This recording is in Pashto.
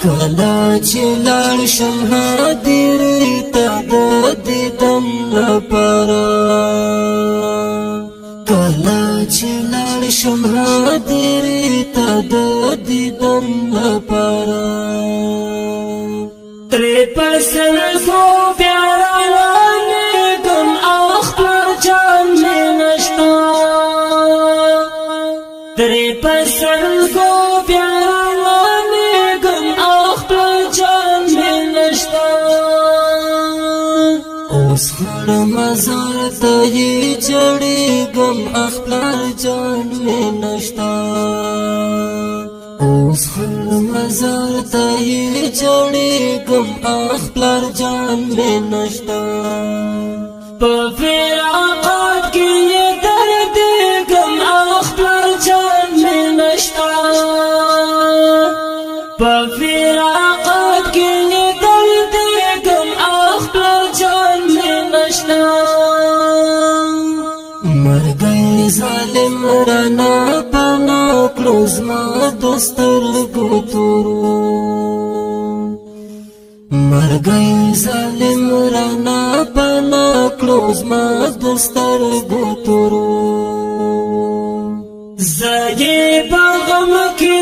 کلا چې لاړ شم هدیرې ته د دیدن لپاره کلا چې لاړ شم هدیرې ته د دیدن لپاره ترې په سلګو بیا روانېږم او خپل جان مې نشته ترې په سلګو بیا روانېږم او خپل جان مې نشته اوس خړ مزار ته یې جړېږم خپل جان مې نشته اوس خړ مزار ته یې جړېږم خپل جان مې نشته په فراقات کې یې دردېږم خپل جان مې نشته په فراقات کې یې دردېږم خپل جان مې نشته مرګی ظالم رانا پانا کړو زما د سترګو تورو مرګی ظالم رانا پانا کړو زما د سترګو تورو زه یې په غم کې